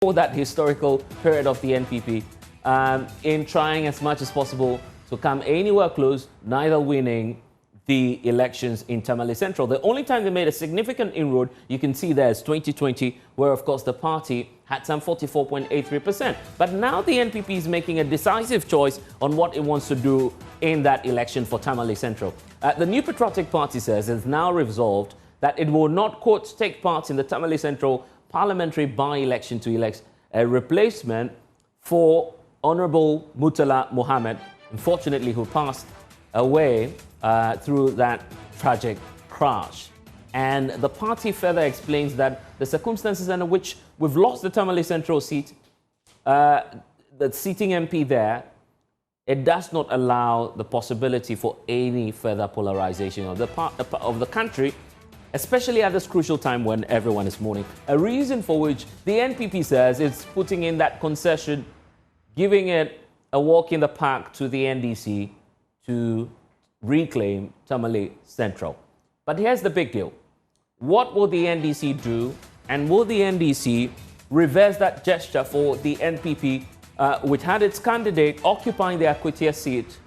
for that historical period of the NPP in trying as much as possible to come anywhere close, neither winning the elections in Tamale Central. The only time they made a significant inroad, you can see there, is 2020, where, of course, the party had some 44.83%. But now the NPP is making a decisive choice on what it wants to do in that election for Tamale Central. The New Patriotic Party says it's now resolved that it will not, quote, take part in the Tamale Central parliamentary by-election to elect a replacement for Honorable Murtala Mohammed, unfortunately, who passed away through that tragic crash. And the party further explains that the circumstances under which we've lost the Tamale Central seat, the seating MP there, it does not allow the possibility for any further polarization of the country, especially at this crucial time when everyone is mourning. A reason for which the NPP says it's putting in that concession, giving it a walk in the park to the NDC to reclaim Tamale Central. But here's the big deal. What will the NDC do? And will the NDC reverse that gesture for the NPP, which had its candidate occupying the Akwatia seat?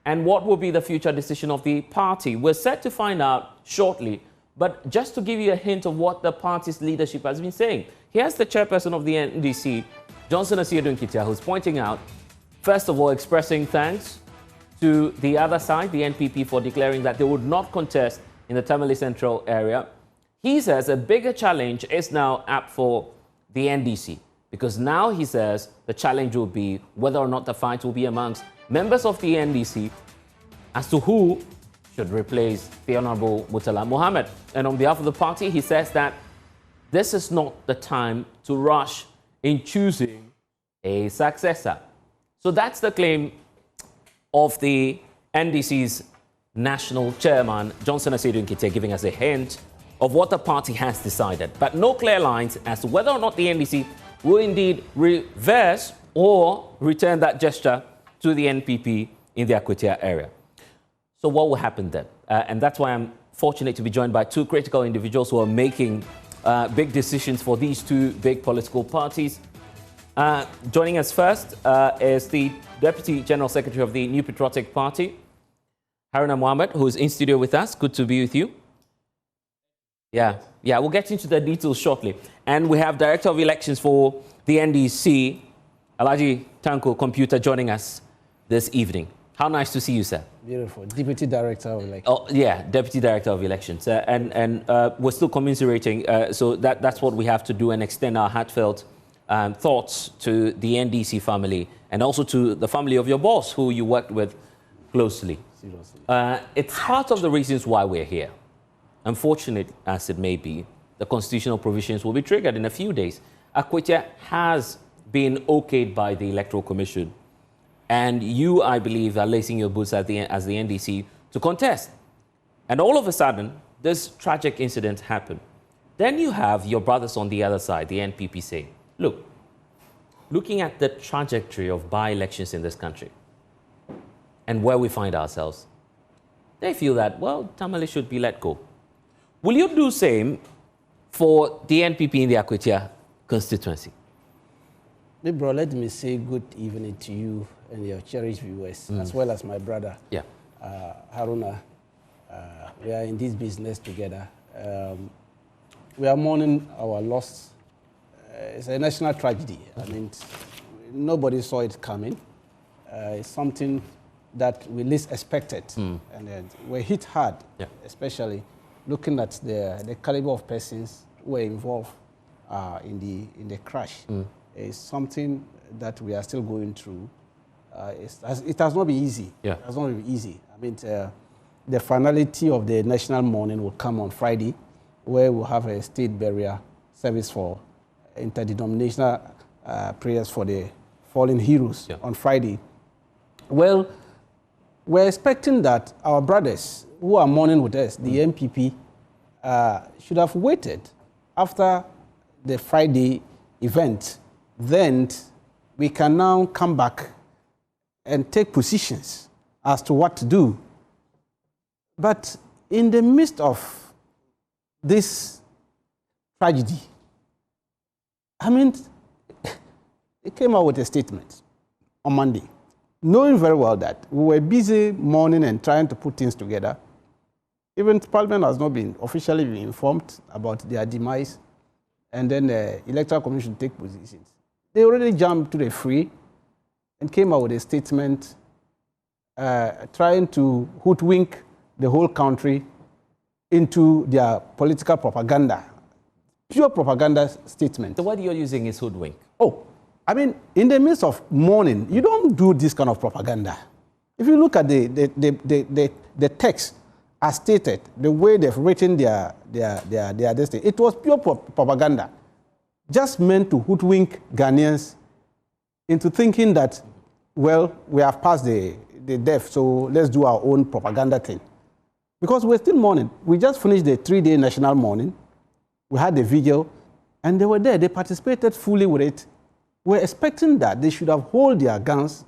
And what will be the future decision of the party? We're set to find out shortly. But just to give you a hint of what the party's leadership has been saying, here's the chairperson of the NDC, Johnson Asiedu-Nketia, who's pointing out, first of all, expressing thanks to the other side, the NPP, for declaring that they would not contest in the Tamale Central area. He says a bigger challenge is now up for the NDC, because now he says the challenge will be whether or not the fight will be amongst members of the NDC as to who should replace the Honorable Murtala Mohammed. And on behalf of the party, he says that this is not the time to rush in choosing a successor. So that's the claim of the NDC's national chairman, Johnson Asiedu-Nketia, giving us a hint of what the party has decided, but no clear lines as to whether or not the NDC will indeed reverse or return that gesture to the NPP in the Akwatia area. So what will happen then? And that's why I'm fortunate to be joined by two critical individuals who are making big decisions for these two big political parties. Joining us first is the Deputy General Secretary of the New Patriotic Party, Haruna Mohammed, who is in studio with us. Good to be with you. Yeah, we'll get into the details shortly. And we have Director of Elections for the NDC, Alhaji Tanko Computer, joining us this evening. How nice to see you, sir. Beautiful. Deputy Director of Elections. Oh, yeah, Deputy Director of Elections. And we're still commiserating, so that's what we have to do, and extend our heartfelt thoughts to the NDC family and also to the family of your boss, who you worked with closely. Seriously. It's part of the reasons why we're here. Unfortunate as it may be, the constitutional provisions will be triggered in a few days. Akwatia has been okayed by the Electoral Commission, and you, I believe, are lacing your boots as the NDC to contest. And all of a sudden, this tragic incident happened. Then you have your brothers on the other side, the NPP, saying, look, looking at the trajectory of by-elections in this country and where we find ourselves, they feel that, well, Tamale should be let go. Will you do the same for the NPP in the Akwatia constituency? Hey, bro, let me say good evening to you and your cherished viewers, as well as my brother, Haruna. We are in this business together. We are mourning our loss. It's a national tragedy. I mean, nobody saw it coming. It's something that we least expected, and we're hit hard, especially looking at the caliber of persons who were involved in the crash. It's something that we are still going through. It has not been easy. It has not been easy. I mean, the finality of the national mourning will come on Friday, where we'll have a state burial service for interdenominational prayers for the fallen heroes on Friday. Well, we're expecting that our brothers who are mourning with us, the NPP, should have waited after the Friday event. Then we can now come back and take positions as to what to do. But in the midst of this tragedy, I mean, They came out with a statement on Monday, knowing very well that we were busy mourning and trying to put things together. Even Parliament has not been officially informed about their demise, and then the Electoral Commission take positions. They already jumped to the fray and came out with a statement trying to hoodwink the whole country into their political propaganda. Pure propaganda statement. The word you're using is hoodwink. Oh, I mean, in the midst of mourning, you don't do this kind of propaganda. If you look at the text as stated, the way they've written their destiny, it was pure propaganda, just meant to hoodwink Ghanaians into thinking that, well, we have passed the death, so let's do our own propaganda thing. Because we're still mourning. We just finished the 3-day national mourning. We had the vigil, and they were there. They participated fully with it. We're expecting that they should have held their guns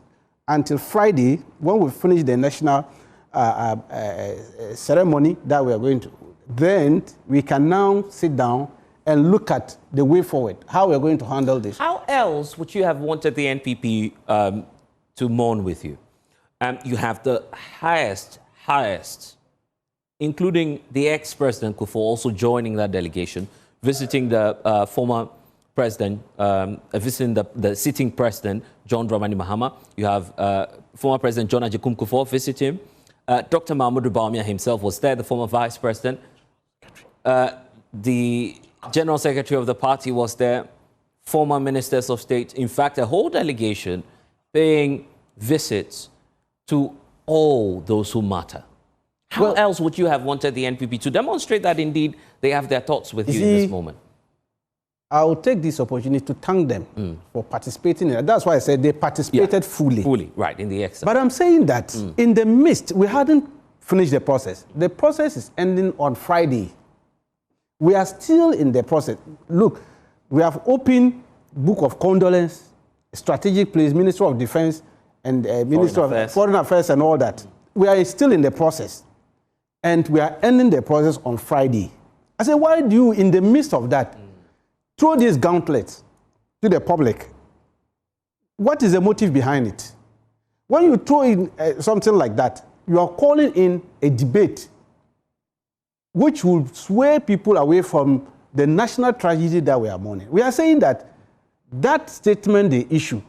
until Friday, when we finish the national ceremony that we are going to. Then we can now sit down and look at the way forward, how we're going to handle this. How else would you have wanted the NPP to mourn with you? You have the highest, including the ex-president Kufuor also joining that delegation, visiting the former president, visiting the sitting president, John Dramani Mahama. You have former President John Agyekum Kufuor visit him. Dr. Mahmoud Bawumia himself was there, the former vice president. The general secretary of the party was there, former ministers of state. In fact, a whole delegation paying visits to all those who matter. How else would you have wanted the NPP to demonstrate that indeed they have their thoughts with you in this moment? I'll take this opportunity to thank them for participating in it. That's why I said they participated fully. Fully, right, in the exercise. But I'm saying that in the midst, we hadn't finished the process. The process is ending on Friday. We are still in the process. Look, we have opened Book of Condolence, Strategic Place, Minister of Defense, and Minister of Foreign Affairs and all that. We are still in the process. And we are ending the process on Friday. I said, why do you, in the midst of that, throw these gauntlets to the public? What is the motive behind it? When you throw in something like that, you are calling in a debate which will sway people away from the national tragedy that we are mourning. We are saying that that statement they issue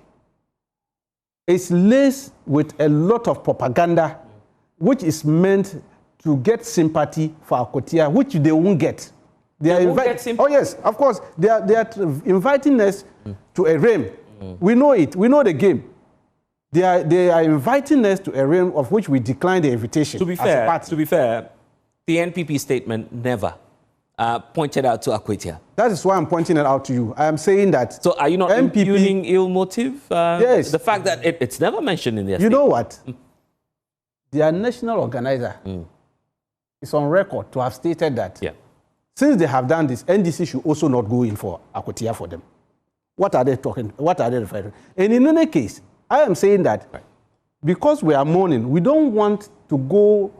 is laced with a lot of propaganda, which is meant to get sympathy for Akwatia, which they won't get. They are inviting. Oh yes, of course. They are inviting us to a realm. We know it. We know the game. They are inviting us to a realm of which we decline the invitation. To be fair, the NPP statement never pointed out to Akwatia. That is why I'm pointing it out to you. I am saying that. So are you not impugning ill motive? Yes. The fact that it's never mentioned in their statement. You know what? Their national organizer is on record to have stated that since they have done this, NDC should also not go in for Akwatia for them. What are they talking? What are they referring to? And in any case, I am saying that because we are mourning, we don't want to go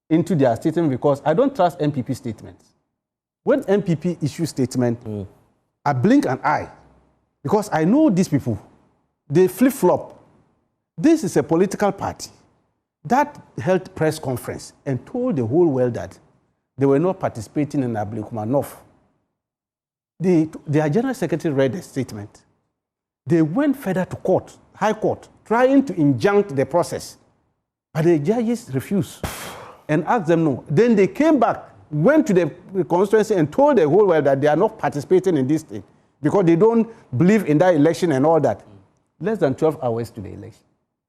into their statement because I don't trust NPP statements. When NPP issue statement, I blink an eye because I know these people. They flip-flop. This is a political party that held press conference and told the whole world that they were not participating in Ablekuma North. Their general secretary read the statement. They went further to court, High Court, trying to injunct the process. But the judges refused and asked them no. Then they came back, went to the constituency and told the whole world that they are not participating in this thing because they don't believe in that election and all that. Less than 12 hours to the election.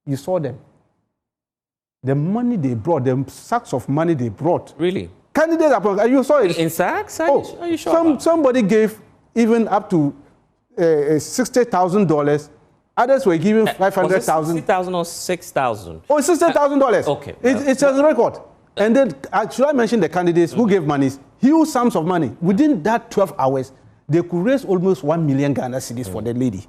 You saw them. The money they brought, the sacks of money they brought. Really? Candidates, you saw it. In sacks? Are you sure? Somebody gave even up to $60,000. Others were giving $500,000. $60,000 or $6,000? Oh, $60,000. Okay. It's a record. And then, should I mention the candidates who gave money? Huge sums of money. Within that 12 hours, they could raise almost 1 million Ghana cedis for the lady.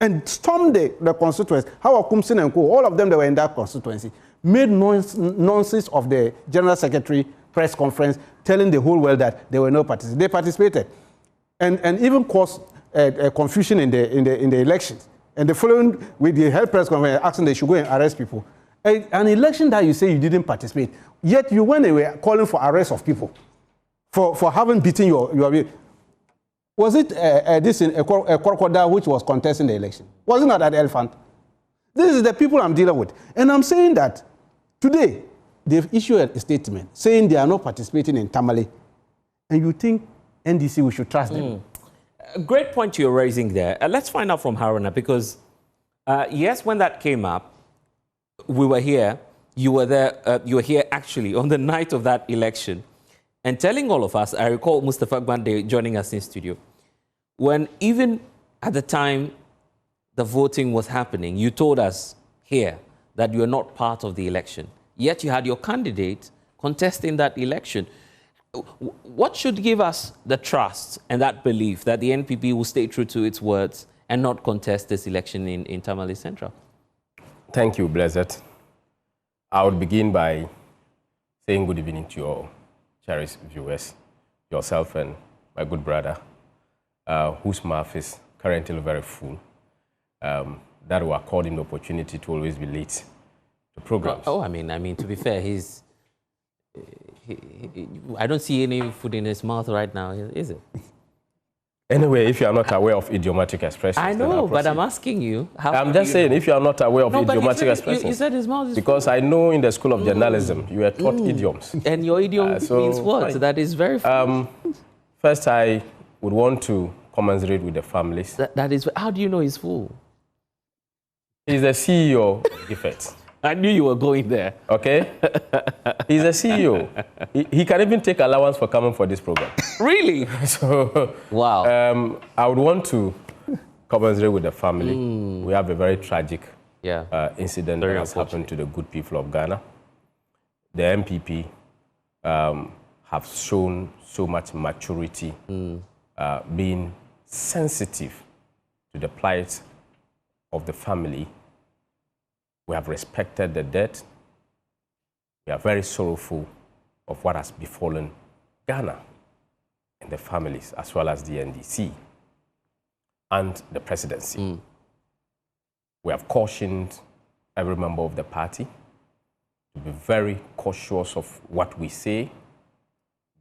And stormed the constituency. How Kumsin and Co., all of them that were in that constituency, made nonsense of the General Secretary press conference, telling the whole world that they were not participating. They participated. And even caused confusion in the elections. And the following week, they held press conference asking they should go and arrest people. An election that you say you didn't participate, yet you went away calling for arrest of people for having beaten your was it a crocodile which was contesting the election? Wasn't that elephant? This is the people I'm dealing with. And I'm saying that today, they've issued a statement saying they are not participating in Tamale. And you think NDC, we should trust them? A great point you're raising there. Let's find out from Haruna, because yes, when that came up, we were here. You were there. You were here actually on the night of that election, and telling all of us. I recall Mustafa Gbande joining us in studio when even at the time the voting was happening. You told us here that you were not part of the election, yet you had your candidate contesting that election. What should give us the trust and that belief that the NPP will stay true to its words and not contest this election in Tamale Central? Thank you, Blessed. I would begin by saying good evening to your cherished viewers, yourself and my good brother, whose mouth is currently very full, that will accord him the opportunity to always be late to programs. I mean, to be fair, I don't see any food in his mouth right now, is it? Anyway, if you are not aware of idiomatic expressions, I know, but I'm asking you. I'm just saying, if you are not aware of idiomatic expressions, you said his mouth is because I know in the school of journalism you were taught idioms, and your idiom means what? That is very. First, I would want to commiserate with the families. That is. How do you know he's full? He's the CEO of Gifford. I knew you were going there. Okay? He's a CEO. He can even take allowance for coming for this program. Really? So, wow. I would want to commiserate with the family. We have a very tragic incident that has happened to the good people of Ghana. The MPP have shown so much maturity, being sensitive to the plight of the family. We have respected the dead. We are very sorrowful of what has befallen Ghana and the families, as well as the NDC and the presidency. We have cautioned every member of the party to be very cautious of what we say,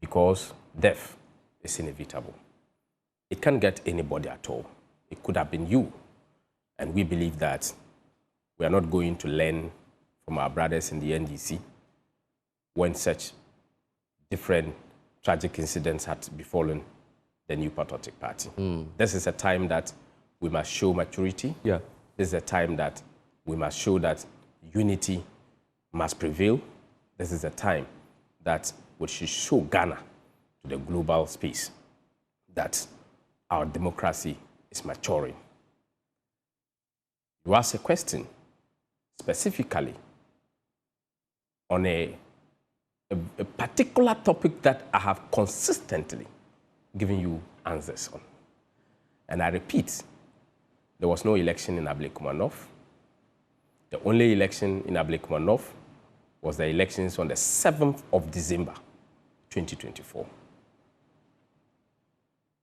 because death is inevitable. It can't get anybody at all. It could have been you. And we believe that we are not going to learn from our brothers in the NDC when such different tragic incidents had befallen the New Patriotic Party. This is a time that we must show maturity. This is a time that we must show that unity must prevail. This is a time that we should show Ghana to the global space that our democracy is maturing. You asked a question specifically on a particular topic that I have consistently given you answers on. And I repeat, there was no election in Ablekuma North. The only election in Ablekuma North was the elections on the 7th of December, 2024.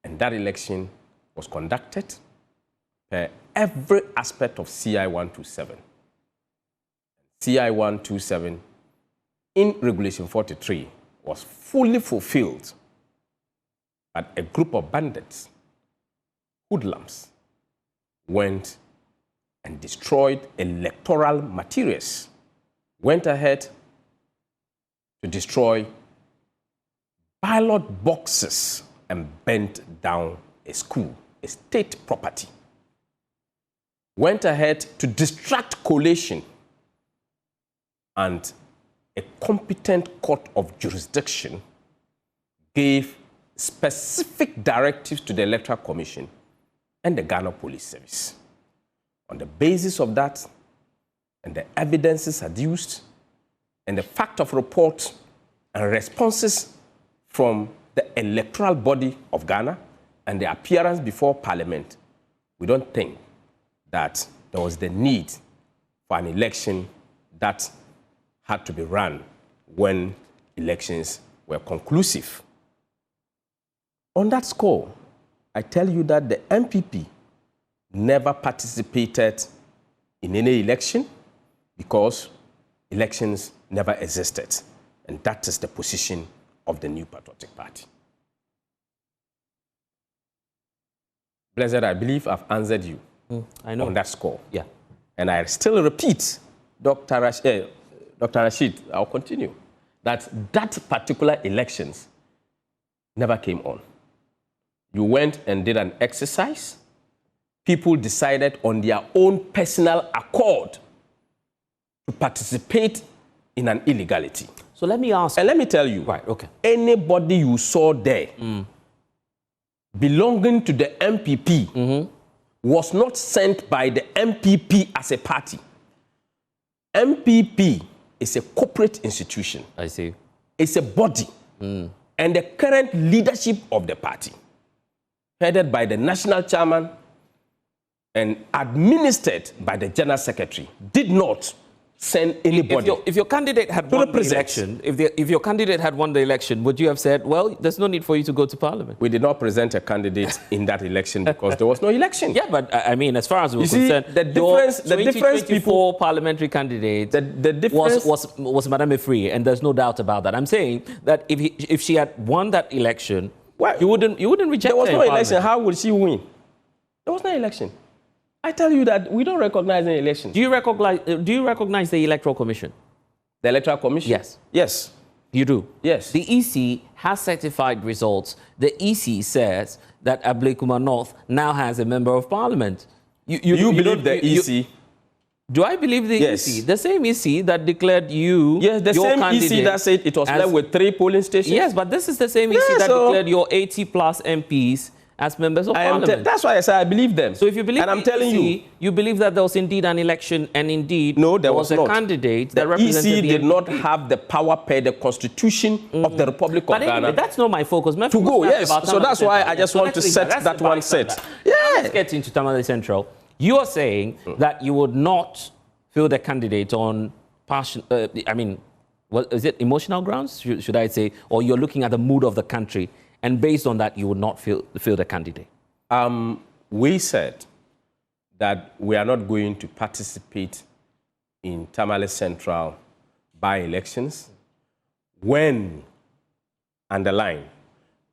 And that election was conducted per every aspect of CI 127. CI 127 in Regulation 43 was fully fulfilled, but a group of bandits, hoodlums, went and destroyed electoral materials, went ahead to destroy ballot boxes and burnt down a school, a state property, went ahead to distract collation, and a competent court of jurisdiction gave specific directives to the Electoral Commission and the Ghana Police Service. On the basis of that, and the evidences adduced, and the fact of report and responses from the electoral body of Ghana and the appearance before Parliament, we don't think that there was the need for an election that had to be run when elections were conclusive. On that score, I tell you that the MPP never participated in any election because elections never existed. And that is the position of the New Patriotic Party. Blessed, I believe I've answered you on that score. Yeah. And I still repeat, Dr. Rashid, I'll continue, that particular elections never came on. You went and did an exercise. People decided on their own personal accord to participate in an illegality. So let me ask. And let me tell you, right, okay. Anybody you saw there belonging to the MPP was not sent by the MPP as a party. MPP is a corporate institution. I see. It's a body. And the current leadership of the party, headed by the national chairman and administered by the general secretary, did not send anybody. If your candidate had won the election, if your candidate had won the election, would you have said, well, there's no need for you to go to parliament? We did not present a candidate in that election because there was no election. Yeah, but I mean, as far as we're concerned, the difference people parliamentary candidate was Madame Free, and there's no doubt about that. I'm saying that if she had won that election, well, you wouldn't reject her. There was no election. How would she win? There was no election. I tell you that we don't recognize any election. Do you recognize the Electoral Commission? The Electoral Commission? Yes. Yes. You do? Yes. The EC has certified results. The EC says that Ablekuma North now has a member of parliament. You believe the EC? Do I believe the EC? The same EC that declared you. Yes, the same EC that said it was left with 3 polling stations. Yes, but this is the same EC that declared your 80 plus MPs as members of parliament. That's why I say I believe them. So if you believe, and I'm telling you, you believe that there was indeed an election, and indeed there was a candidate that represented the EC did not have the power per the Constitution of the Republic of Ghana. Anyway, that's not my focus. To go, yes. So that's why I just want to set that one set. Yeah. Let's get into Tamale Central. You are saying that you would not field a candidate on passion. Is it emotional grounds? Should I say, or you're looking at the mood of the country? And based on that, you would not field a candidate? We said that we are not going to participate in Tamale Central by-elections when, underline,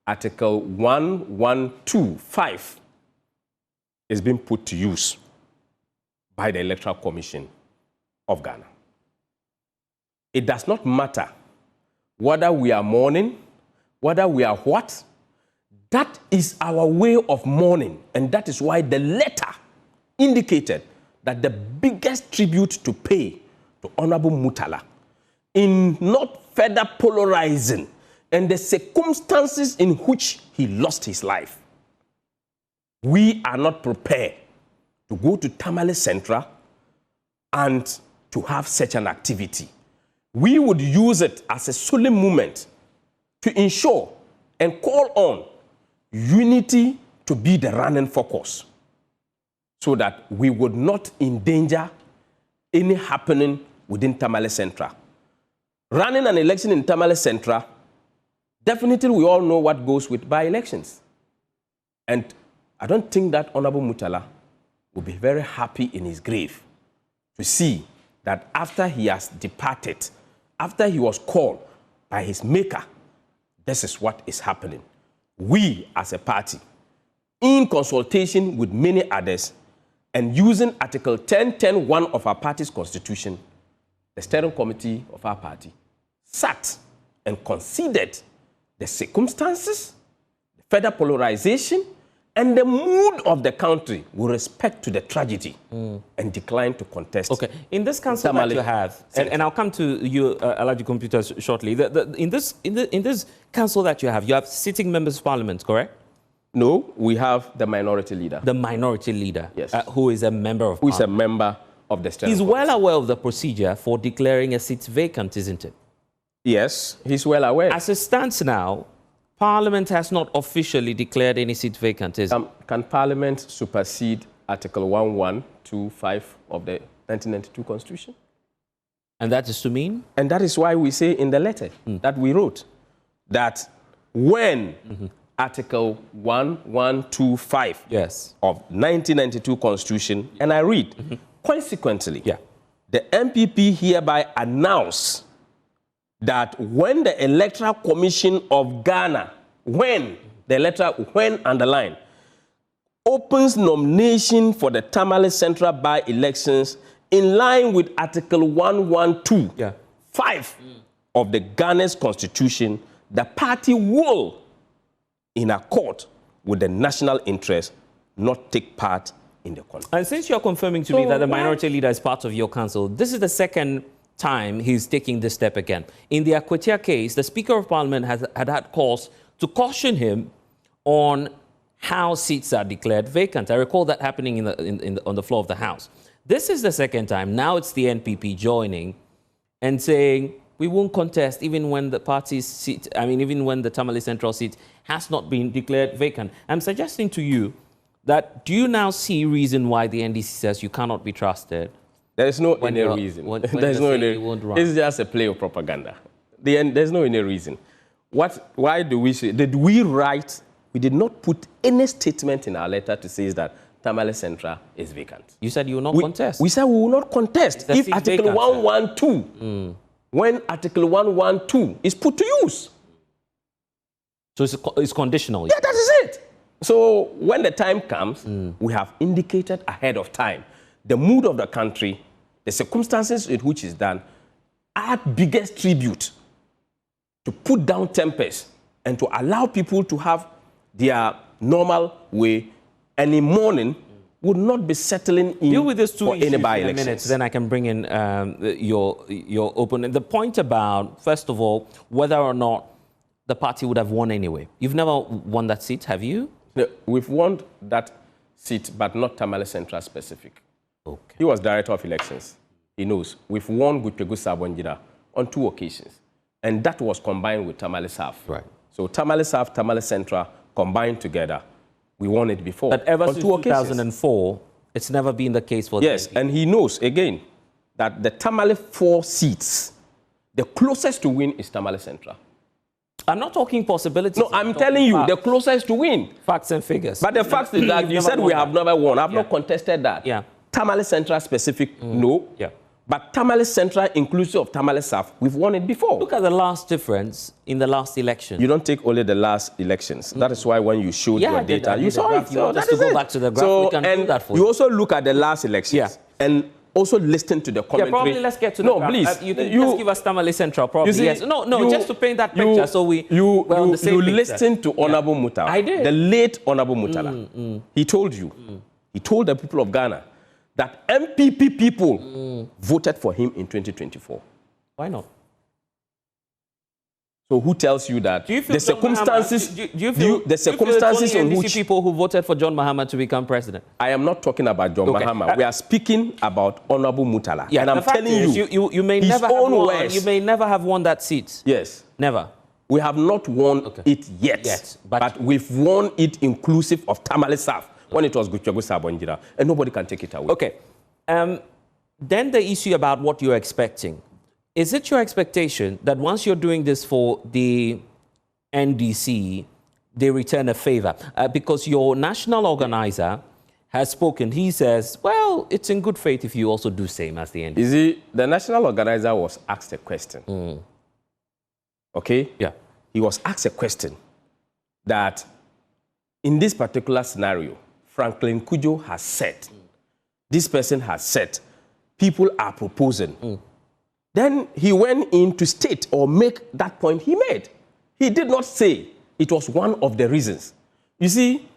Article 1125 is being put to use by the Electoral Commission of Ghana. It does not matter whether we are mourning, whether we are what. That is our way of mourning, and that is why the letter indicated that the biggest tribute to pay to Honorable Mutala in not further polarizing and the circumstances in which he lost his life. We are not prepared to go to Tamale Central and to have such an activity. We would use it as a solemn moment to ensure and call on unity to be the running focus so that we would not endanger any happening within Tamale Central. Running an election in Tamale Central, definitely we all know what goes with by-elections. And I don't think that Honorable Mutala will be very happy in his grave to see that after he has departed, after he was called by his maker, this is what is happening. We, as a party, in consultation with many others, and using Article 10.10.1 of our party's constitution, the steering committee of our party sat and considered the circumstances, the further polarization, and the mood of the country with respect to the tragedy and declined to contest. Okay, in this council that you have, and I'll come to you, Alaji Computers, shortly. In this council that you have sitting members of parliament, correct? No, we have the minority leader. The minority leader, yes, who is a member of parliament. Who is a member of the steering committee. He's well aware of the procedure for declaring a seat vacant, isn't it? Yes, he's well aware. As it stands now, Parliament has not officially declared any seat vacant, is it? Can Parliament supersede Article 1125 of the 1992 Constitution? And that is to mean? And that is why we say in the letter that we wrote that when Article 1125 yes. of 1992 Constitution, and I read, consequently, the MPP hereby announce that when the Electoral Commission of Ghana, when underlined, opens nomination for the Tamale Central by-elections in line with Article 112, of the Ghana's Constitution, the party will, in accord with the national interest, not take part in the contest. And since you're confirming to me that the minority leader is part of your council, this is the second time he's taking this step again. In the Akwatia case, the Speaker of Parliament had cause to caution him on how seats are declared vacant. I recall that happening on the floor of the House. This is the second time. Now it's the NPP joining and saying, we won't contest even when the party's seat, even when the Tamale Central seat has not been declared vacant. I'm suggesting to you that, do you now see reason why the NDC says you cannot be trusted? There is no any reason. There's no any, it's just a play of propaganda. There's no any reason. Why do we say, did we write, we did not put any statement in our letter to say that Tamale Central is vacant. You said you will not contest. We said we will not contest if Article 112, when Article 112 is put to use. So it's conditional? Yeah, that is it. So when the time comes, we have indicated ahead of time the mood of the country, the circumstances in which it's done, our biggest tribute to put down tempers and to allow people to have their normal way, and in Mourning would not be settling in. Deal with these two issues in a minute, then I can bring in your opponent. The point about, first of all, whether or not the party would have won anyway. You've never won that seat, have you? No, we've won that seat, but not Tamale Central specific. Okay. He was director of elections. He knows. We've won Gupegu Sabonjira on 2 occasions, and that was combined with Tamale South. Right. So Tamale South, Tamale Central combined together. We won it before. But ever since 2004, it's never been the case for Yes, and he knows, again, that the Tamale 4 seats, the closest to win is Tamale Central. I'm not talking possibilities. No, I'm telling you, the closest to win. Facts and figures. But the fact is that you said we have never won. I've not contested that. Yeah. Tamale Central specific, no. Yeah. But Tamale Central, inclusive of Tamale South, we've won it before. Look at the last difference in the last election. You don't take only the last elections. That is why when you showed your data, you saw it. You want us to go back to the graph, we can do that for you. You also look at the last elections and also listen to the commentary. Yeah, probably let's get to the graph. Please. Just give us Tamale Central, probably. See, yes. No, just to paint that picture so we're on the same You picture. listened to Honorable Mutala. I did. The late Honorable Mutala. He told you, he told the people of Ghana that MPP people voted for him in 2024. Why not? So who tells you that? Do you feel the circumstances, the circumstances in which people who voted for John Mahama to become president? I am not talking about John Mahama. We are speaking about Honorable Mutala. Yeah, and I'm telling you may his never own have won, words. you may never have won that seat. Yes. Never. We have not won it yet. But we've won it inclusive of Tamale South when it was Gupegu Sabonjira, and nobody can take it away. Okay. Then the issue about what you're expecting. Is it your expectation that once you're doing this for the NDC, they return a favor? Because your national organizer has spoken. He says, well, it's in good faith if you also do same as the NDC. You see, the national organizer was asked a question. Okay? Yeah. He was asked a question that in this particular scenario, Franklin Kujo has said, this person has said, people are proposing. Then he went in to state or make that point he made. He did not say it was one of the reasons. You see,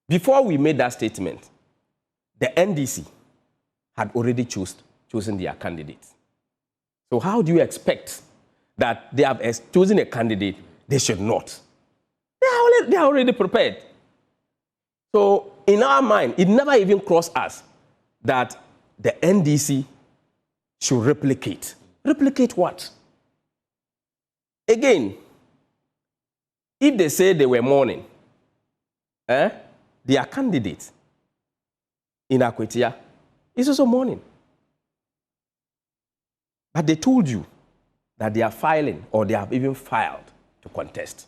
before we made that statement, the NDC had already chosen their candidates. So how do you expect that they have chosen a candidate they should not? They are already prepared. So in our mind, it never even crossed us that the NDC should replicate. Replicate what? Again, if they say they were mourning, their candidate in Akwatia is also mourning. But they told you that they are filing or they have even filed to contest.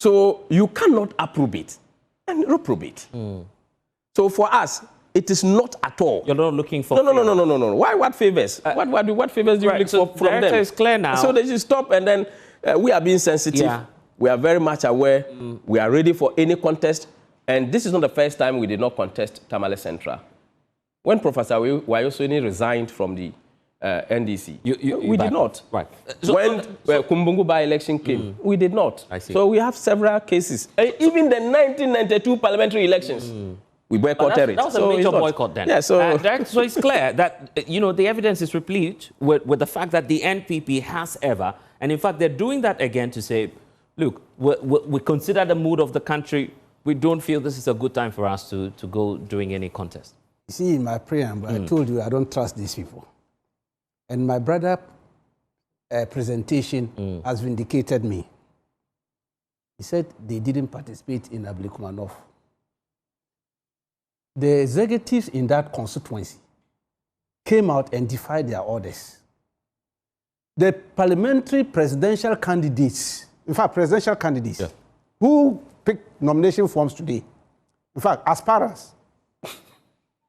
So you cannot approve it and reprobate. So for us, it is not at all. You're not looking for No. Why? What favors? What favors do you look for from them? Is clear now. So they should stop, and then we are being sensitive. Yeah. We are very much aware. We are ready for any contest, and this is not the first time we did not contest Tamale Central. When Professor Wayosoni resigned from the NDC, we did not. Right. So, when Kumbungu by-election came, we did not. I see. So we have several cases. Even the 1992 parliamentary elections. We boycotted it. That was a major boycott then. Yeah, so it's clear that the evidence is replete with the fact that the NPP has ever, and in fact they're doing that again to say, look, we consider the mood of the country. We don't feel this is a good time for us to go doing any contest. You see, in my preamble, I told you I don't trust these people, and my brother presentation has vindicated me. He said they didn't participate in Ablekuma North. The executives in that constituency came out and defied their orders. The parliamentary presidential candidates, in fact, presidential candidates, who picked nomination forms today, in fact,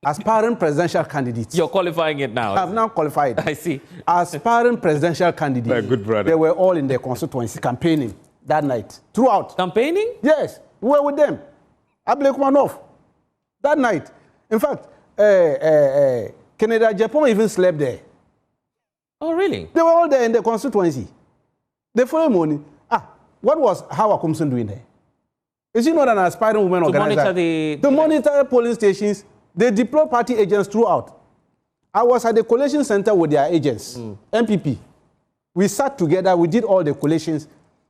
aspiring presidential candidates. You're qualifying it now. I've now qualified. I see. Aspiring presidential candidates. Very good, brother. They were all in their constituency campaigning that night, throughout. Campaigning? Yes, we were with them. Ablekuma North. That night. In fact, Canada, Japan even slept there. Oh, really? They were all there in the constituency. The following morning, what was Hawa Kumson doing there? Is she not an aspiring woman organizer? To monitor polling stations. They deploy party agents throughout. I was at the collation center with their agents, MPP. We sat together, we did all the collations.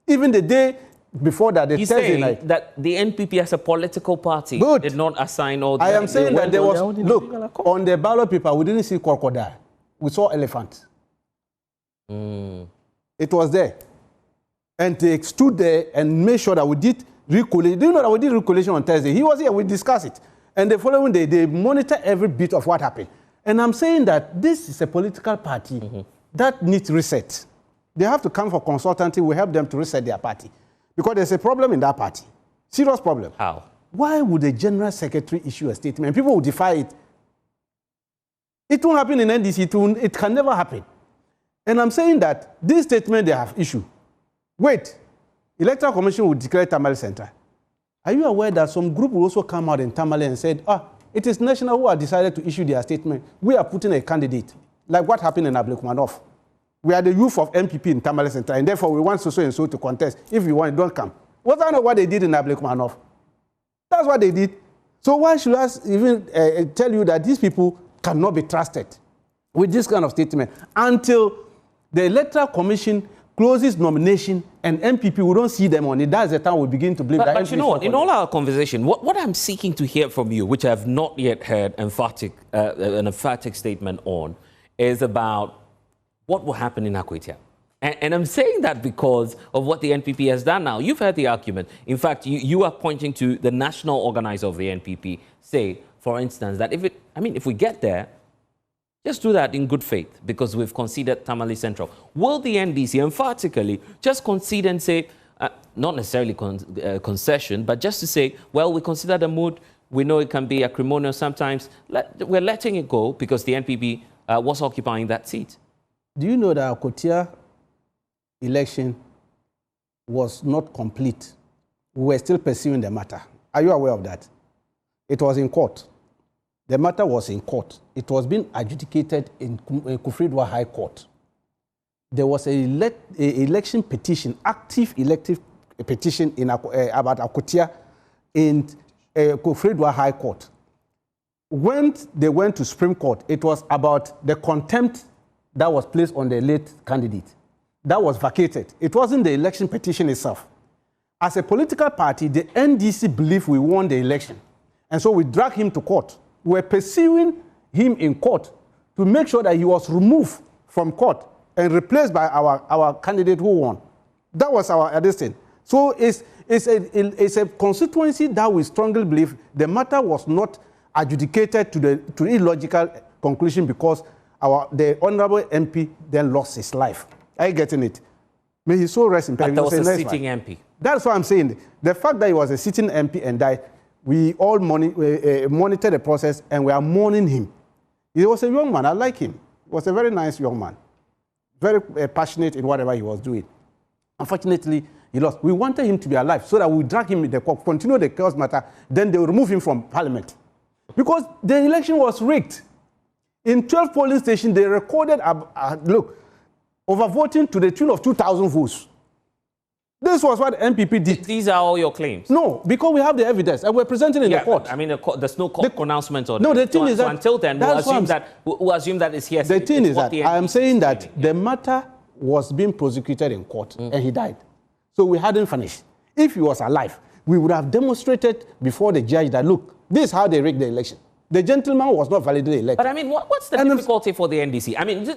Even the day before that, the Thursday night. That the NPP as a political party did not assign all the... I am saying that there was... Look, on the ballot paper, we didn't see crocodile. We saw elephant. It was there. And they stood there and made sure that we did recollation. Do you know that we did recollation on Thursday? He was here, we discussed it. And the following day, they monitor every bit of what happened. And I'm saying that this is a political party that needs reset. They have to come for consultancy. We help them to reset their party. Because there's a problem in that party. Serious problem. How? Why would the general secretary issue a statement? People will defy it. It won't happen in NDC. It can never happen. And I'm saying that this statement they have issued. Wait. Electoral Commission will declare Tamale Central. Are you aware that some group will also come out in Tamale and said, it is National who have decided to issue their statement. We are putting a candidate, like what happened in Ablekuma North. We are the youth of MPP in Tamale Central, and therefore we want so and so to contest. If you want, don't come. Was that not what they did in Ablekuma North? That's what they did. So why should I even tell you that these people cannot be trusted with this kind of statement until the Electoral Commission closes nomination and MPP, we don't see them on it. That's the time we begin to believe that. But you know what? In all our conversation, what I'm seeking to hear from you, which I have not yet heard an emphatic statement on, is about what will happen in Akwatia. And I'm saying that because of what the NPP has done now. You've heard the argument. In fact, you are pointing to the national organizer of the NPP, say, for instance, that if we get there, just do that in good faith because we've conceded Tamale Central. Will the NDC emphatically just concede and say, not necessarily concession, but just to say, well, we consider the mood, we know it can be acrimonious sometimes, we're letting it go because the NPP was occupying that seat? Do you know that Akwatia election was not complete? We were still pursuing the matter. Are you aware of that? It was in court. The matter was in court. It was being adjudicated in Kufridwa High Court. There was an election petition, active elective petition about Akwatia in Kufridwa High Court. When they went to Supreme Court, it was about the contempt that was placed on the late candidate. That was vacated. It wasn't the election petition itself. As a political party, the NDC believed we won the election. And so we dragged him to court. We were pursuing him in court to make sure that he was removed from court and replaced by our candidate who won. That was our addition. So it's a constituency that we strongly believe the matter was not adjudicated to illogical conclusion because the honorable MP then lost his life. Are you getting it? May his soul rest in peace. But there was a sitting MP. That's what I'm saying. The fact that he was a sitting MP and died, we all monitor the process and we are mourning him. He was a young man. I like him. He was a very nice young man. Very passionate in whatever he was doing. Unfortunately, he lost. We wanted him to be alive so that we drag him in the court, continue the chaos matter, then they will remove him from parliament. Because the election was rigged. In 12 polling stations, they recorded, overvoting to the tune of 2,000 votes. This was what the MPP did. These are all your claims? No, because we have the evidence and we're presenting in the court. I mean, there's no court pronouncement on it. No, the thing is that... until then, we'll assume that it's here. The thing is that I am saying that the matter was being prosecuted in court and he died. So we hadn't finished. If he was alive, we would have demonstrated before the judge that, look, this is how they rigged the election. The gentleman was not validly elected. But I mean, what's the difficulty for the NDC? I mean,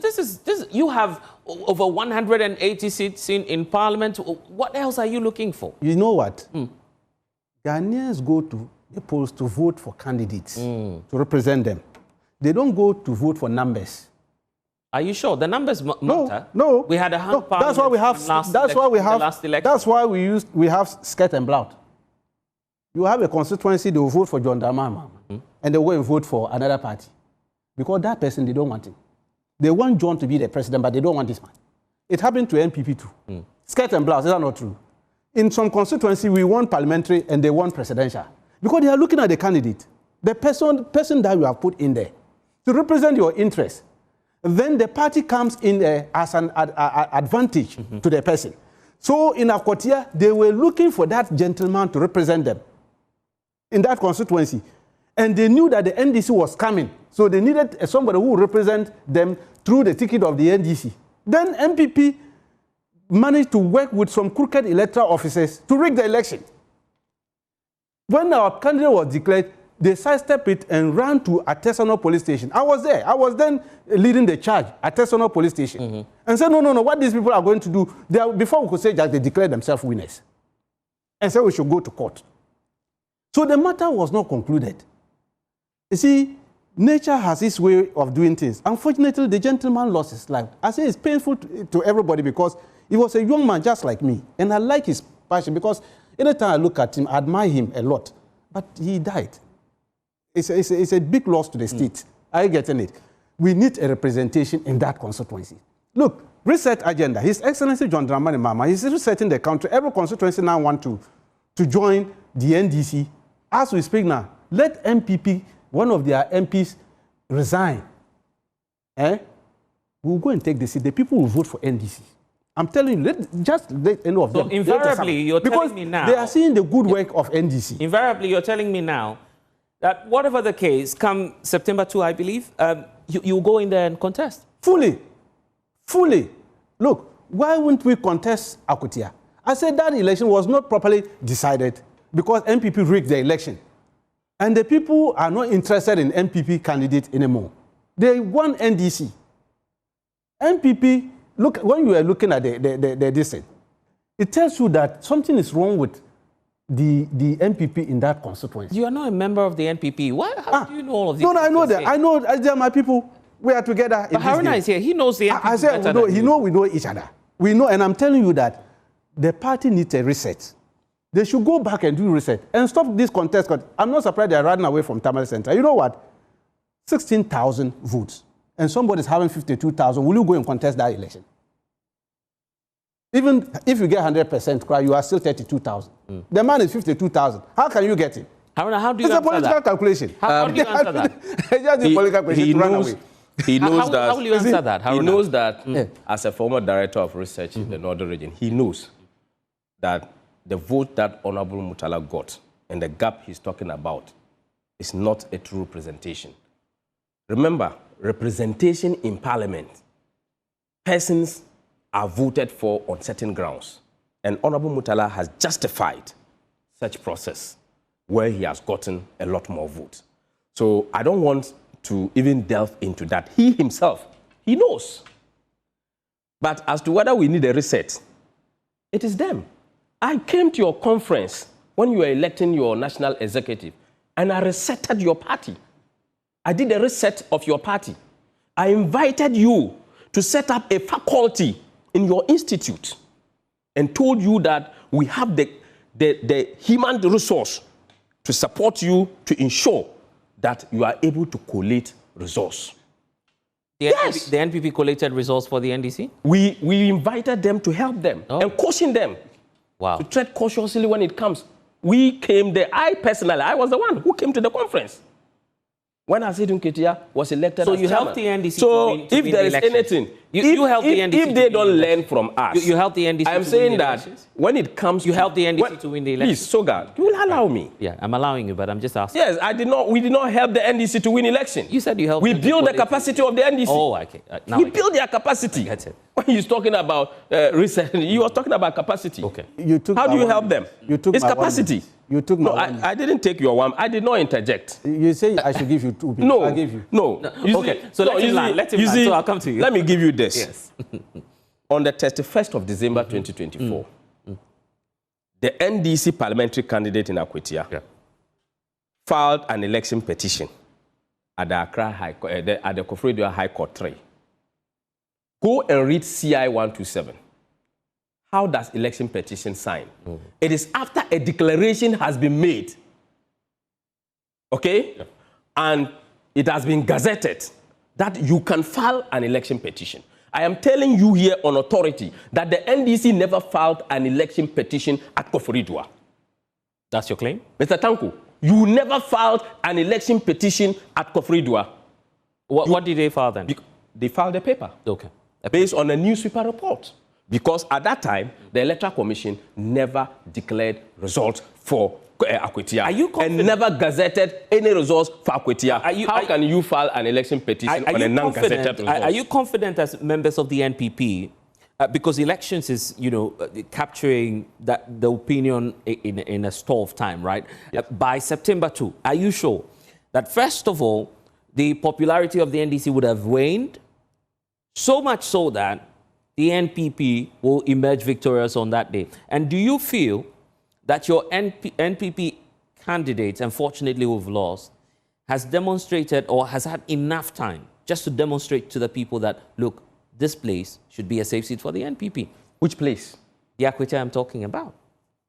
you have over 180 seats in Parliament. What else are you looking for? You know what? Ghanaians go to the polls to vote for candidates to represent them. They don't go to vote for numbers. Are you sure? The numbers matter? No. We had a hung parliament. That's why we have. That's why we have skirt and blout. You have a constituency, they will vote for John Dramani, and they will go and vote for another party. Because that person, they don't want him. They want John to be the president, but they don't want this man. It happened to NPP too. Skirt and blouse, is that not true? In some constituency, we want parliamentary and they want presidential. Because they are looking at the candidate, the person that you have put in there, to represent your interests. Then the party comes in as an advantage to the person. So in Akwatia, they were looking for that gentleman to represent them in that constituency. And they knew that the NDC was coming. So they needed somebody who would represent them through the ticket of the NDC. Then MPP managed to work with some crooked electoral officers to rig the election. When our candidate was declared, they sidestepped it and ran to Artisanal police station. I was there. I was then leading the charge at Artisanal police station. And said, no, what these people are going to do, before we could say that they declared themselves winners. And said we should go to court. So the matter was not concluded. You see, nature has its way of doing things. Unfortunately, the gentleman lost his life. I say it's painful to everybody because he was a young man just like me. And I like his passion because anytime I look at him, I admire him a lot. But he died. It's a big loss to the state. Are you getting it? We need a representation in that constituency. Look, reset agenda. His Excellency John Dramani Mahama, he's resetting the country. Every constituency now wants to join the NDC. As we speak now, let MPP, one of their MPs, resign. We'll go and take the seat. The people will vote for NDC. I'm telling you, just let any of them. So invariably, you're telling me now. They are seeing the good work of NDC. Invariably, you're telling me now that whatever the case, come September 2, I believe, you go in there and contest. Fully. Look, why wouldn't we contest Akwatia? I said that election was not properly decided because MPP rigged the election. And the people are not interested in MPP candidate anymore. They want NDC. MPP, look, when you are looking at the distance, it tells you that something is wrong with the MPP in that constituency. You are not a member of the NPP. How do you know all of these? No, I know that. I know they are my people. We are together. But Haruna is here. He knows the NPP. I said we know each other. We know, and I'm telling you that the party needs a reset. They should go back and do reset and stop this contest. I'm not surprised they are running away from Tamale Central. You know what? 16,000 votes, and somebody's having 52,000. Will you go and contest that election? Even if you get 100%, you are still 32,000. The man is 52,000. How can you get him? Haruna, how do you answer that? It's a political calculation. How do you answer that? It's just a political question to run away. He knows that. How will you answer that? He knows that as a former director of research in the Northern region, he knows that the vote that Honorable Mutala got and the gap he's talking about is not a true representation. Remember, representation in Parliament, persons are voted for on certain grounds. And Honorable Mutala has justified such process where he has gotten a lot more votes. So I don't want to even delve into that. He himself, he knows. But as to whether we need a reset, it is them. I came to your conference when you were electing your national executive, and I resetted your party. I did a reset of your party. I invited you to set up a faculty in your institute and told you that we have the human resource to support you to ensure that you are able to collate resource. The NPP collected resource for the NDC? We invited them to help them and caution them to tread cautiously when it comes. We came there. I was the one who came to the conference when Asidun Ketia was elected. So as you chairman. helped the NDC so to win if there is anything, you helped the NDC if they don't learn from us, you helped the NDC. I'm saying that when it comes, you helped the NDC to win the election. Please, Soga, you will allow me. Yeah, I'm allowing you, but I'm just asking. Yes, I did not. We did not help the NDC to win election. You said you helped. We built the capacity of the NDC. Oh, okay. We built their capacity. That's it. When he's talking about recently, you were talking about capacity. Okay. How do you help them? You took it's capacity. You took my I didn't take your one. I did not interject. You say I should give you 2 people. No, I gave you. No. Okay. So let him land. So I'll come to you. Let me give you this. Yes. On the 31st of December 2024, the NDC parliamentary candidate in Akwatia filed an election petition at the Accra High Court, at the Kofredua High Court 3. Go and read CI 127. How does election petition sign? It is after a declaration has been made, okay, and it has been gazetted that you can file an election petition. I am telling you here on authority that the NDC never filed an election petition at Kofredua. That's your claim? Mr. Tanku, you never filed an election petition at Kofredua. What did they file then? They filed a paper. Okay. Based on a newspaper report. Because at that time, the Electoral Commission never declared results for Akwatia. Are you confident? And never gazetted any results for Akwatia. How can you file an election petition on a non-gazetted result? Are you confident as members of the NPP, because elections is, capturing the opinion in a store of time, right? Yes. By September 2, are you sure that, first of all, the popularity of the NDC would have waned, so much so that the NPP will emerge victorious on that day? And do you feel that your NPP candidates, unfortunately who've lost, has demonstrated or has had enough time just to demonstrate to the people that, look, this place should be a safe seat for the NPP? Which place? The Akwatia I'm talking about.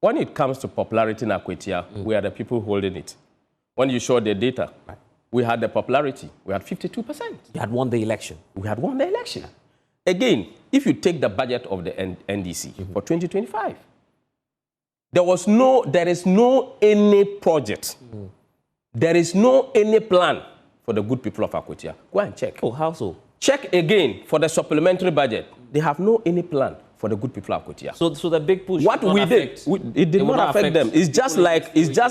When it comes to popularity in Akwatia, we are the people holding it. When you show the data, we had the popularity. We had 52%. You had won the election. We had won the election. Again, if you take the budget of the NDC for 2025, there is no any project. There is no any plan for the good people of Akwatia. Go and check. Oh, how so? Check again for the supplementary budget. They have no any plan for the good people of Akwatia. So the big push. What we did, it did not affect them. It's just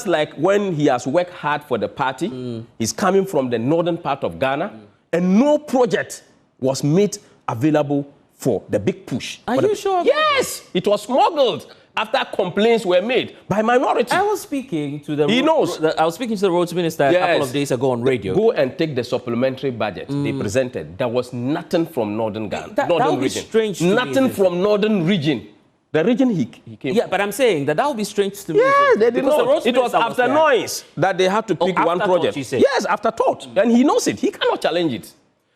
like when he has worked hard for the party. He's coming from the northern part of Ghana, and no project was made available for the big push. Are you sure? Yes, it was smuggled after complaints were made by minority. I was speaking to the. He knows. I was speaking to the roads minister a couple of days ago on radio. Go and take the supplementary budget they presented. There was nothing from northern Ghana, northern region. Strange to nothing me, from northern region. The region he came Yeah, from. but I'm saying that would be strange to me. Yes, they did Because not. It was after noise that they had to pick one project. Yes, after thought. And he knows it. He cannot challenge it.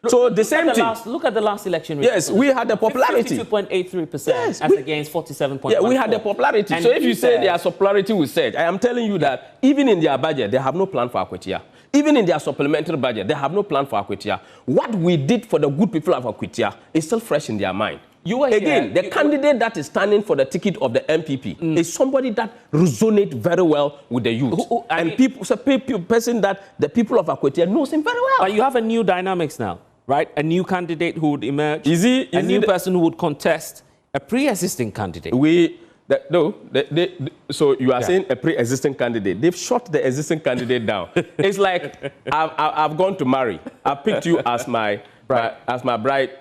So the same thing. Look at the last election. Yes, we had the popularity. 52.83% as against 47.14%. Yeah, we had the popularity. And so if you say their popularity will surge, I am telling you that even in their budget, they have no plan for Akwatia. Even in their supplementary budget, they have no plan for Akwatia. What we did for the good people of Akwatia is still fresh in their mind. Again, the candidate that is standing for the ticket of the MPP is somebody that resonates very well with the youth. Person that the people of Akwatia knows him very well. But you have a new dynamics now, right? A new candidate who would emerge. A new person who would contest a pre-existing candidate. So you are saying a pre-existing candidate. They've shot the existing candidate down. It's like I've gone to marry. I picked you as my bride.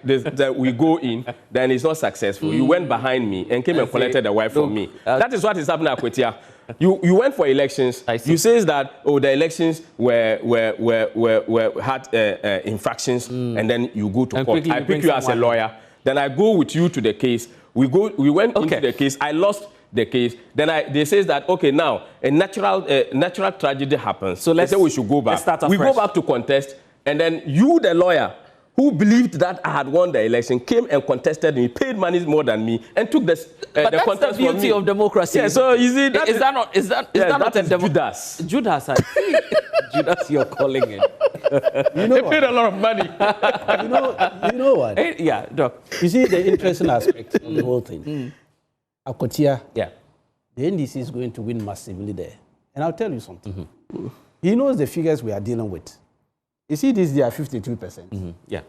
We go in, then it's not successful. You went behind me and came and collected a wife from me. That is what is happening at Akwatia. You went for elections. You say that the elections had infractions, and then you go to court. I pick you as a lawyer. Then I go with you to the case. We went into the case. I lost the case. Then they say that now a natural tragedy happens. So let's say we should go back. Let's start we go back to contest, and then you, the lawyer, who believed that I had won the election, came and contested me, paid money more than me, and took the contest from me. But that's the beauty of democracy. Yeah, so you see, is that not a Judas? Judas, I see. Judas, you're calling it. They paid a lot of money. you know what? Yeah, Doc. You see the interesting aspect of the whole thing. Akwatia, yeah, the NDC is going to win massively there. And I'll tell you something. He knows the figures we are dealing with. You see this year, 52%. Yeah.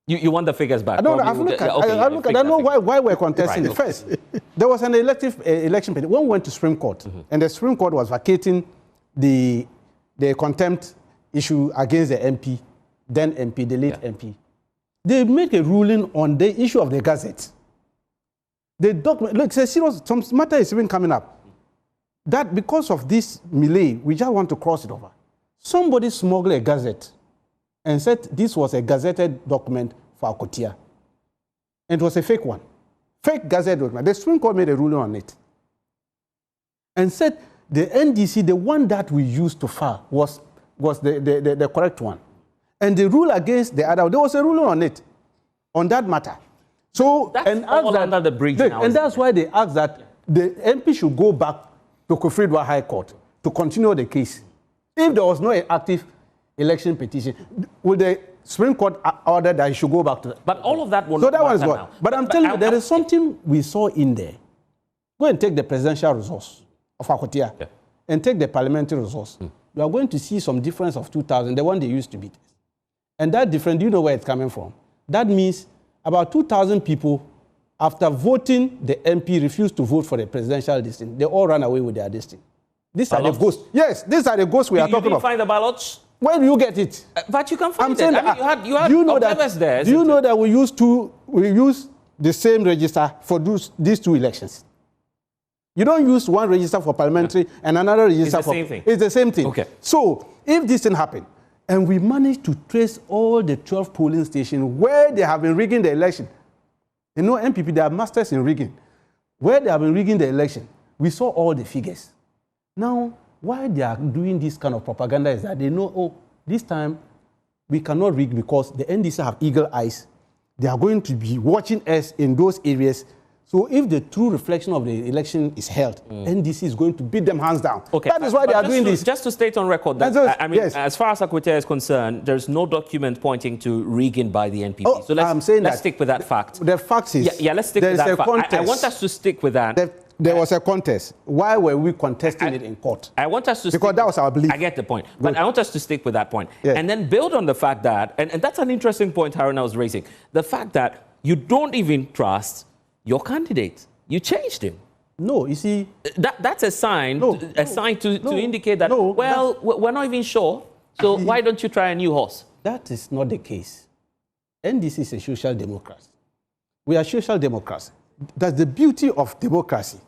You want the figures back? I don't know. I know why we're contesting it. First, there was an election when we went to Supreme Court, and the Supreme Court was vacating the contempt issue against the MP, then MP, the late MP. They make a ruling on the issue of the Gazette. The document, look, it's a serious, some matter is even coming up. That because of this melee, we just want to cross it over. Somebody smuggled a Gazette and said this was a gazetted document for Akwatia. And it was a fake one. Fake Gazette document. The Supreme Court made a ruling on it. And said the NDC, the one that we used to file, was the correct one. And the rule against the other, there was a ruling on it, on that matter. So, that's and all under the bridge now. And that's why they asked that the MP should go back to Kufridwa High Court to continue the case. If there was no active election petition, would the Supreme Court order that he should go back to that? But all of that will So not that one is matter what. now. But I'm telling you, there is something we saw in there. Go and take the presidential resource of Akwatia and take the parliamentary resource. You are going to see some difference of 2,000, the one they used to beat. And that difference, do you know where it's coming from? That means about 2,000 people, after voting, the MP refused to vote for the presidential district. They all ran away with their district. These are the ghosts. Yes, these are the ghosts we are talking about. You didn't find the ballots? Where do you get it? But you can find it. I mean, you had observers there. Do you know that we use the same register for these two elections? You don't use one register for parliamentary and another register for... It's the same thing. It's the same thing. Okay. So, if this thing happened, and we managed to trace all the 12 polling stations where they have been rigging the election. You know, MPP, they are masters in rigging. Where they have been rigging the election, we saw all the figures. Now, why they are doing this kind of propaganda is that they know, oh, this time we cannot rig because the NDC have eagle eyes. They are going to be watching us in those areas. So if the true reflection of the election is held, NDC is going to beat them hands down. Okay. That is why they are doing this. Just to state on record, that, as far as Akwatia is concerned, there's no document pointing to rigging by the NPP. Oh, so let's stick with that fact. The fact is... Yeah, let's stick with that fact. I want us to stick with that. There was a contest. Why were we contesting it in court? I want us to because that was our belief. I get the point. But I want us to stick with that point. Yes. And then build on the fact that, and that's an interesting point Haruna was raising, the fact that you don't even trust your candidate. You changed him. No, you see... That's a sign, to indicate that, we're not even sure, so why don't you try a new horse? That is not the case. NDC is a social democracy. We are social democrats. That's the beauty of democracy.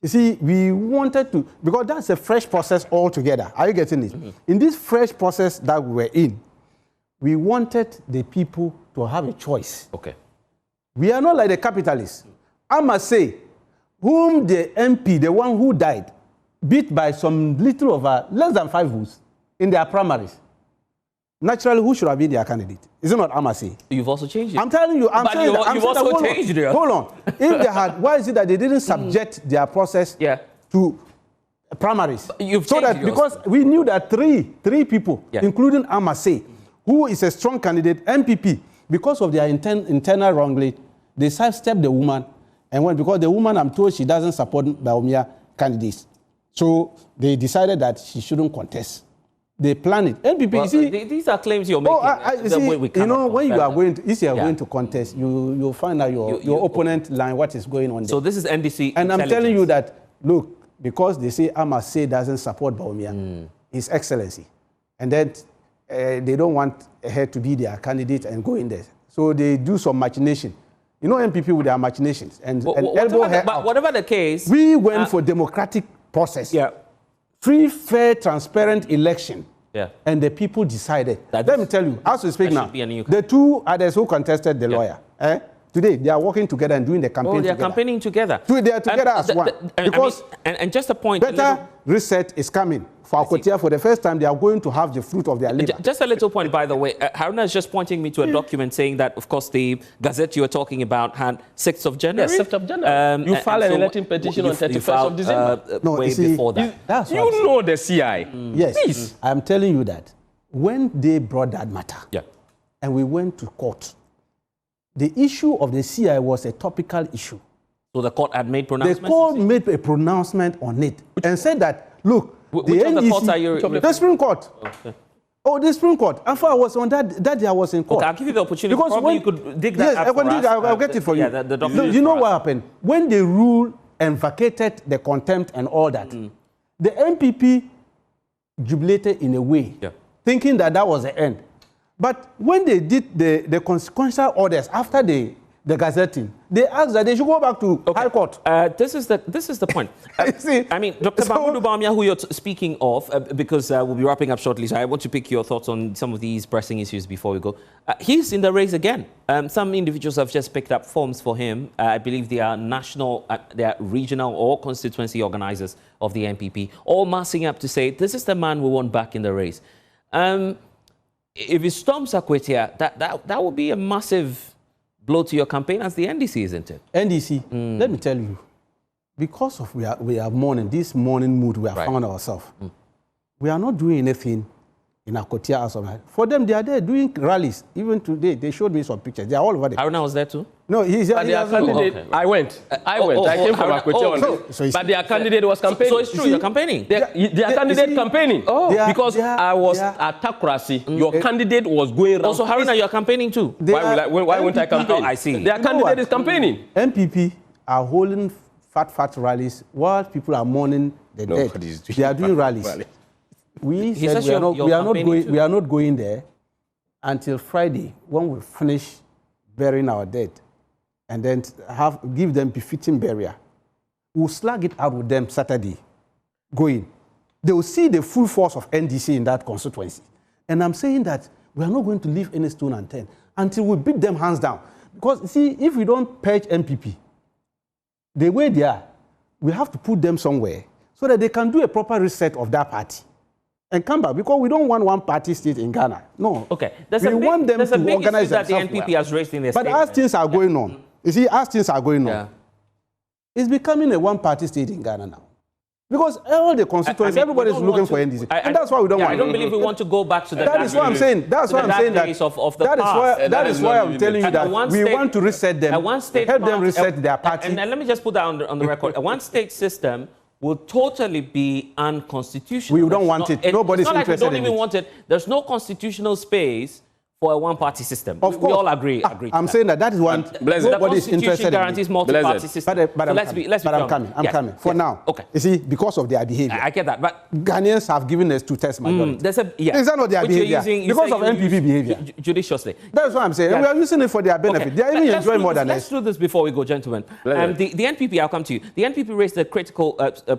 You see, we wanted to... Because that's a fresh process altogether. Are you getting it? In this fresh process that we were in, we wanted the people to have a choice. Okay. We are not like the capitalists. I must say, whom the MP, the one who died, beat by some little over less than 5 votes in their primaries. Naturally, who should have been their candidate? Is it not Amasi? You've also changed it. I'm telling you, you've also changed it. Hold on. If they had, why is it that they didn't subject their process to primaries? Because we knew that three people, including Amasi, who is a strong candidate, MPP, because of their internal wrongly, they sidestepped the woman. And because the woman, I'm told, she doesn't support Baumia candidates. So they decided that she shouldn't contest. They planned it. NPP, well, these are claims you're making. You know, when you are going to, if you are going to contest, you'll find out your opponent line, what is going on there. So this is NDC and I'm telling you that, look, because they say Amase doesn't support Baumia, His Excellency. And then they don't want her to be their candidate and go in there. So they do some machination. You know MPP with their machinations and elbow her out. Whatever the case, we went for democratic process. Yeah. Free, fair, transparent election. Yeah. And the people decided. Let me tell you, as we speak now, the two others who contested the lawyer, Today, they are working together and doing the campaign together. They are campaigning together. They are together as one. Because and just a point. Better reset is coming. For Akwatia, for the first time, they are going to have the fruit of their labor. Just a little point, by the way. Haruna is just pointing me to a document saying that, of course, the Gazette you were talking about had 6th of January. Yes, 6th of January. You filed an electing petition on 31st of December. No, way before that. That's you know the CI. Yes. Please. I'm telling you that when they brought that matter, and we went to court, the issue of the CI was a topical issue. So the court had made pronouncements? The court made a pronouncement on it and said that, look, which of the courts are you? The Supreme Court. Okay. Oh, the Supreme Court. And I was on that day I was in court. Okay, I'll give you the opportunity. Because probably you could dig that up for us. I'll get it for you. The document you know what happened? When they ruled and vacated the contempt and all that, the MPP jubilated in a way, thinking that that was the end. But when they did the consequential orders after the gazetting, they asked that they should go back to High Court. This is the point. See, I mean, Dr. Mahmoud Bawumia, who you're speaking of, because we'll be wrapping up shortly, so I want to pick your thoughts on some of these pressing issues before we go. He's in the race again. Some individuals have just picked up forms for him. I believe they are national, they are regional or constituency organizers of the NPP, all massing up to say, this is the man we want back in the race. If he storms Akwatia, that would be a massive blow to your campaign as the NDC, isn't it? NDC, let me tell you, because of we are mourning, this mourning mood we have found ourselves, we are not doing anything in Akwatia as of now. For them, they are there doing rallies. Even today, they showed me some pictures. They are all over there. Haruna was there too? No, he's there. Okay. I went. I came from Akwatia. But their candidate was campaigning. So it's true, you're campaigning? Their candidate campaigning. Because I was at Takrasi, your candidate was going around. Also, Haruna, you're campaigning too? Why won't I campaign? I see. Their candidate is campaigning. MPP are holding fat rallies while people are mourning the dead. They are doing rallies. We said we are not going there until Friday when we finish burying our dead and then give them befitting burial. We'll slug it out with them Saturday going. They will see the full force of NDC in that constituency. And I'm saying that we are not going to leave any stone unturned until we beat them hands down. Because, see, if we don't purge MPP, the way they are, we have to put them somewhere so that they can do a proper reset of that party and come back, because we don't want one party state in Ghana. No. Okay. We want them to organize that the themselves NPP has raised in their statement. But as things are going on, you see, as things are going on, it's becoming a one-party state in Ghana now. Because all the constituencies, everybody is looking for NDC. And that's why we don't want I don't believe we want to go back to the That is what I'm saying. That's why I'm saying that. That is why I'm telling you that we want to reset them, help them reset their party. And let me just put that on the record. A one-state system will totally be unconstitutional. We don't want it. Nobody's interested in it. We don't even want it. There's no constitutional space for a one-party system. Of course. We all agree. I'm saying that is one. Nobody's interested in guarantees multi-party system. But I'm coming. For now. Okay. You see, because of their behavior. I get that. But Ghanaians have given us to test majority. Is that not their behavior? Because of MPP behavior. Judiciously. That's what I'm saying. We are using it for their benefit. They are even enjoying more than us. Let's do this before we go, gentlemen. The NPP, I'll come to you. The NPP raised a critical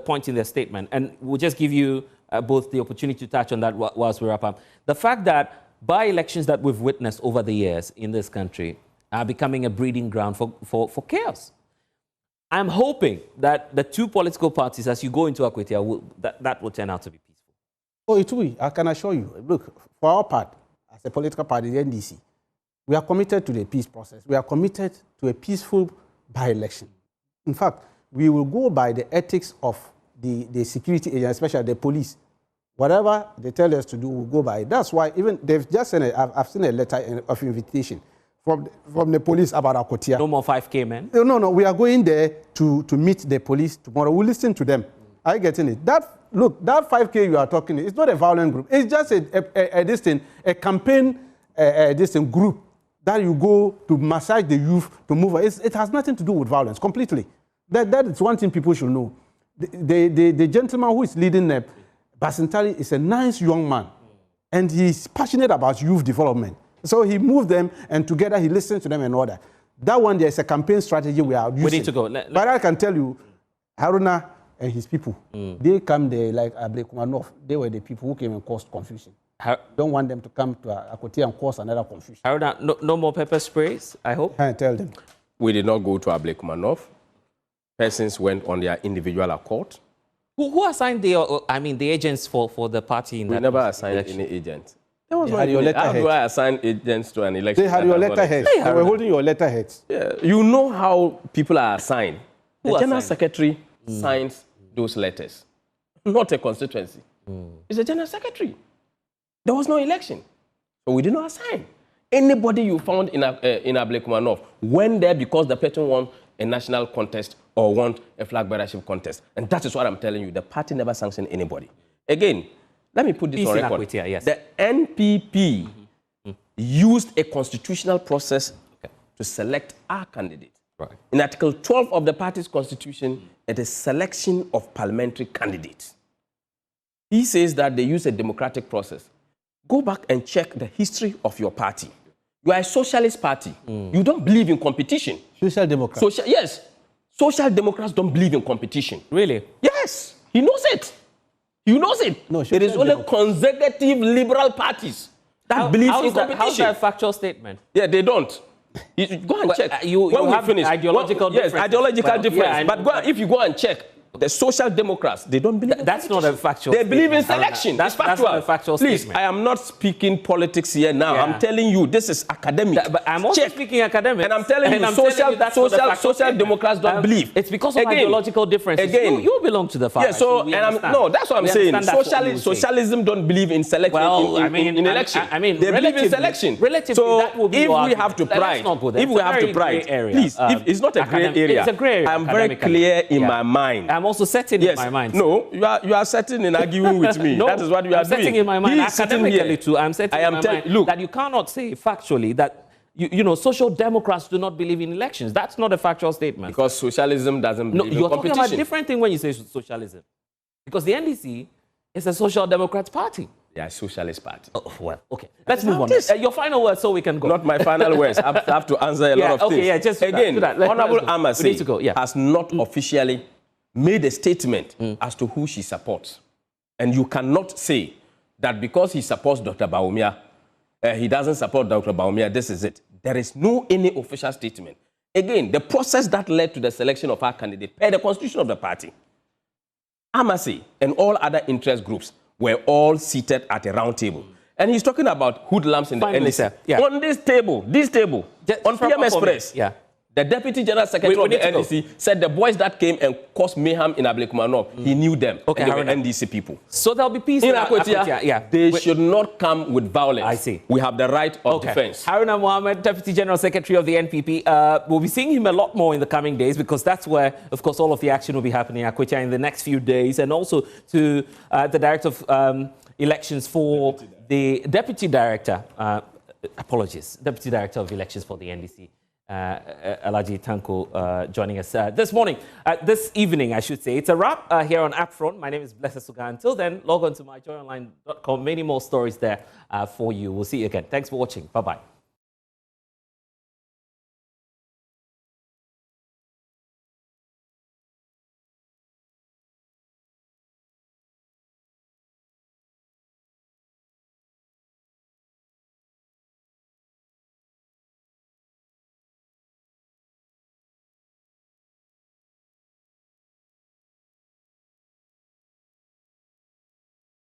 point in their statement, and we'll just give you both the opportunity to touch on that whilst we wrap up. The fact that by-elections that we've witnessed over the years in this country are becoming a breeding ground for chaos. I'm hoping that the two political parties, as you go into Akwatia, that will turn out to be peaceful. Oh, it will. I can assure you. Look, for our part, as a political party, the NDC, we are committed to the peace process. We are committed to a peaceful by-election. In fact, we will go by the ethics of the security agents, especially the police. Whatever they tell us to do, we'll go by it. That's why even they've just sent I've seen a letter of invitation from the police about Akwatia. No more 5K, man. No. We are going there to meet the police tomorrow. We'll listen to them. Are you getting it? That 5K you are talking, it's not a violent group. It's just a campaign group that you go to massage the youth to move. It has nothing to do with violence, completely. That is one thing people should know. The gentleman who is leading them, Basintali, is a nice young man, and he's passionate about youth development. So he moved them, and together he listened to them and all that. That one, there's a campaign strategy we are using. We need to go. But I can tell you, Haruna and his people, they come there like Ablekuma North. They were the people who came and caused confusion. Don't want them to come to Akwatia and cause another confusion. Haruna, no more pepper sprays, I hope? I tell them. We did not go to Ablekuma North. Persons went on their individual accord. Who assigned the agents for the party in that? We never assigned any agent. How do I assign agents to an election? They had your letterheads. They were holding your letterheads. Yeah. You know how people are assigned. The General Secretary signs those letters, not a constituency. It's the General Secretary. There was no election. So we did not assign. Anybody you found in Ablekuma North went there because the person won a national contest or won a flag bearership contest. And that is what I'm telling you. The party never sanctioned anybody. Again, let me put this on record. Akwatia, yes. The NPP used a constitutional process to select our candidate. Right. In Article 12 of the party's constitution, it is selection of parliamentary candidates. He says that they use a democratic process. Go back and check the history of your party. You are a socialist party. You don't believe in competition. Social Democrats. Yes. Social Democrats don't believe in competition. Really? Yes. He knows it. He knows it. No, it is only consecutive liberal parties that believe in competition. How's that a factual statement? Yeah, they don't. Go and check. You have ideological difference. Yes, ideological difference. Yeah, but if you go and check, the Social Democrats, they don't believe in That's not a factual statement. They believe in selection. That's not a factual Please, statement. I am not speaking politics here now. Yeah. I'm telling you, this is academic. But I'm also speaking academic. And I'm telling you, social Democrats don't believe. It's because of ideological differences. Again, you belong to the far right. Yeah, so, that's what I'm saying. Socialism don't believe in selection, in election. They believe in selection. So that will be if we have to pride, please, if it's not a gray area. It's a gray area. I'm very clear in my mind. I'm also setting in my mind. No, you are setting and arguing with me. No, that is what you are doing. I'm setting in my mind academically too. I'm setting in my mind that you cannot say factually that social democrats do not believe in elections. That's not a factual statement. Because socialism doesn't believe in competition. You're talking about a different thing when you say socialism. Because the NDC is a social democrats party. They are a socialist party. Oh, well, okay. Let's move on. Your final words so we can go. Not my final words. I have to answer a lot of things. Okay, yeah, just again, Honorable Amase has not officially made a statement as to who she supports. And you cannot say that because he supports Dr. Bawumia, he doesn't support Dr. Bawumia, this is it. There is no any official statement. Again, the process that led to the selection of our candidate per the constitution of the party, Amase and all other interest groups were all seated at a round table. And he's talking about hoodlums in the NDC. On this table, on PMS Press, the Deputy General Secretary of the NDC said the boys that came and caused mayhem in Ablekuma North, he knew them. Okay, and they were NDC people. So there'll be peace in Akwatia. They should not come with violence. I see. We have the right of defense. Haruna Mohammed, Deputy General Secretary of the NPP. We'll be seeing him a lot more in the coming days because that's where, of course, all of the action will be happening in Akwatia in the next few days. And also to the Director of Elections for the Deputy Director, Deputy Director of Elections for the NDC. Alaji Tanko joining us this morning, this evening, I should say. It's a wrap here on UpFront. My name is Blessed Suga. Until then, log on to myjoyonline.com. Many more stories there for you. We'll see you again. Thanks for watching. Bye-bye.